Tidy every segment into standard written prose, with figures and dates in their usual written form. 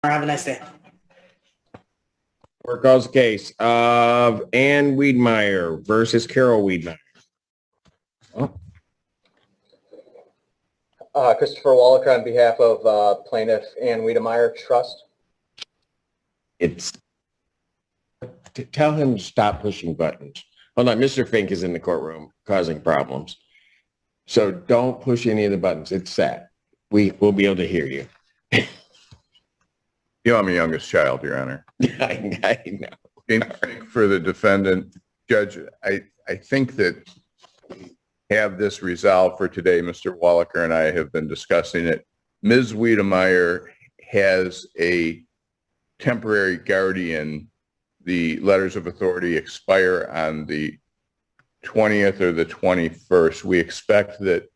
Have a nice day. Court calls the case of Ann Wiedmeyer versus Carol Wiedmeyer. Christopher Wallaker on behalf of plaintiff Ann Wiedmeyer Trust. Tell him to stop pushing buttons. Hold on, Mr. Fink is in the courtroom causing problems. So don't push any of the buttons. It's sad. We'll be able to hear you. You know, I'm a youngest child, Your Honor. I know. For the defendant, Judge, I think that we have this resolved for today. Mr. Wallaker and I have been discussing it. Ms. Wiedmeyer has a temporary guardian. The letters of authority expire on the 20th or the 21st. We expect that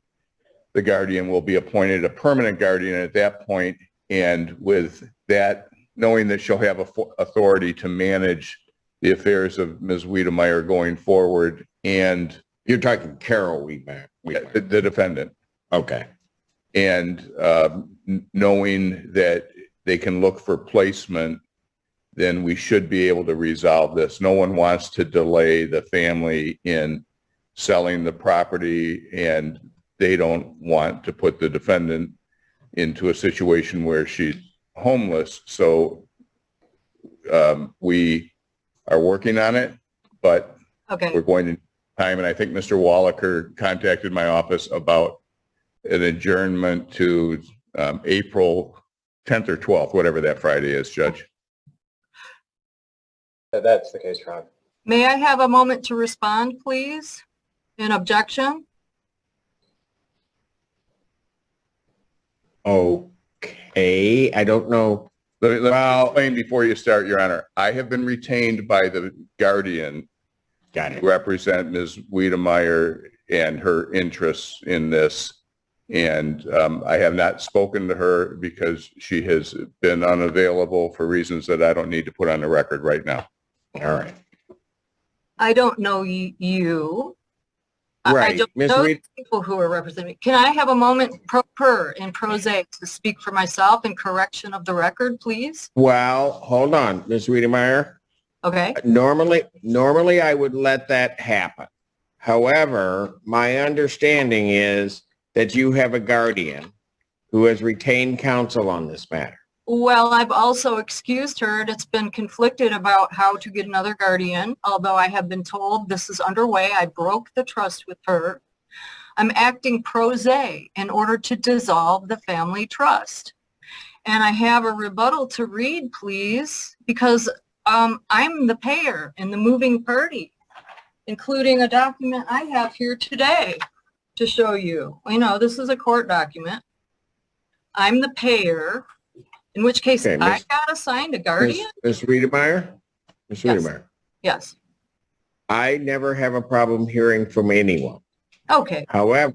the guardian will be appointed a permanent guardian at that point, and with that, knowing that she'll have authority to manage the affairs of Ms. Wiedmeyer going forward. And you're talking Carol Wiedmeyer. The defendant. Okay. And knowing that they can look for placement, then we should be able to resolve this. No one wants to delay the family in selling the property, and they don't want to put the defendant into a situation where she's homeless. So we are working on it, but we're going to time. And I think Mr. Wallaker contacted my office about an adjournment to April 10th or 12th, whatever that Friday is, Judge. That's the case, Ron. May I have a moment to respond, please? In objection? Okay, I don't know. Let me explain before you start, Your Honor. I have been retained by the guardian to represent Ms. Wiedmeyer and her interests in this. And I have not spoken to her because she has been unavailable for reasons that I don't need to put on the record right now. All right. I don't know you. Right. I don't know the people who are representing. Can I have a moment in prosaic to speak for myself in correction of the record, please? Well, hold on, Ms. Wiedmeyer. Okay. Normally I would let that happen. However, my understanding is that you have a guardian who has retained counsel on this matter. Well, I've also excused her, and it's been conflicted about how to get another guardian, although I have been told this is underway. I broke the trust with her. I'm acting pro se in order to dissolve the family trust. And I have a rebuttal to read, please, because I'm the payer and the moving party, including a document I have here today to show you. You know, this is a court document. I'm the payer. In which case, I got assigned a guardian? Ms. Wiedmeyer? Ms. Wiedmeyer? Yes. I never have a problem hearing from anyone. Okay. However,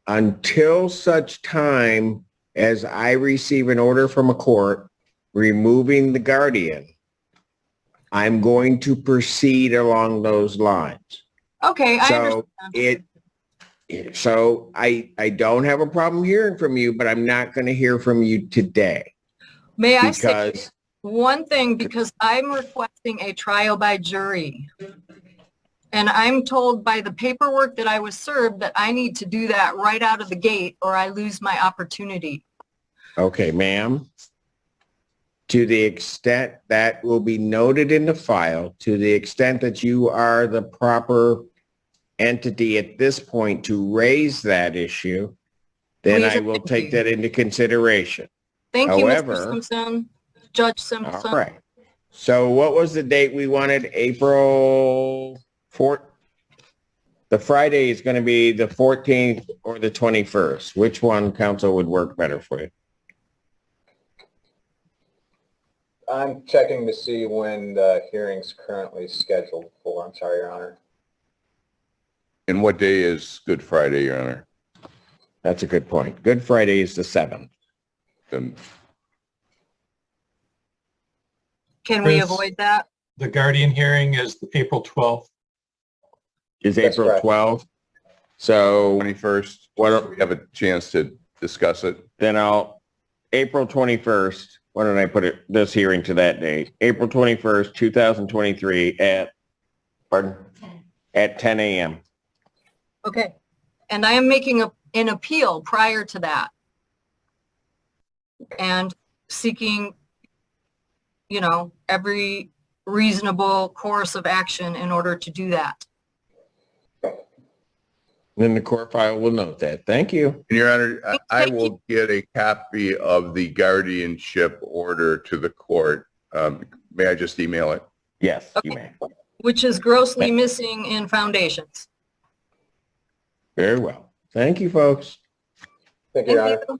until such time as I receive an order from a court removing the guardian, I'm going to proceed along those lines. Okay, I understand. So I don't have a problem hearing from you, but I'm not going to hear from you today. May I say one thing? Because I'm requesting a trial by jury. And I'm told by the paperwork that I was served that I need to do that right out of the gate or I lose my opportunity. Okay, ma'am. To the extent that will be noted in the file, to the extent that you are the proper entity at this point to raise that issue, then I will take that into consideration. Thank you, Mr. Simpson. Judge Simpson. All right. So what was the date we wanted? April 4th? The Friday is going to be the 14th or the 21st. Which one, counsel, would work better for you? I'm checking to see when the hearing's currently scheduled for. I'm sorry, Your Honor. And what day is Good Friday, Your Honor? That's a good point. Good Friday is the 7th. Then can we avoid that? The guardian hearing is April 12th. Is April 12th? So 21st. Why don't we have a chance to discuss it? Then April 21st. why don't I put it, this hearing to that date, April 21st, 2023 at 10 a.m. Okay. And I am making an appeal prior to that. And seeking, every reasonable course of action in order to do that. Then the court file will note that. Thank you. And Your Honor, I Thank you. will get a copy of the guardianship order to the court. May I just email it? Yes, you Okay. may. Which is grossly missing in foundations. Very well. Thank you, folks. Thank you, Your Thank Honor. you.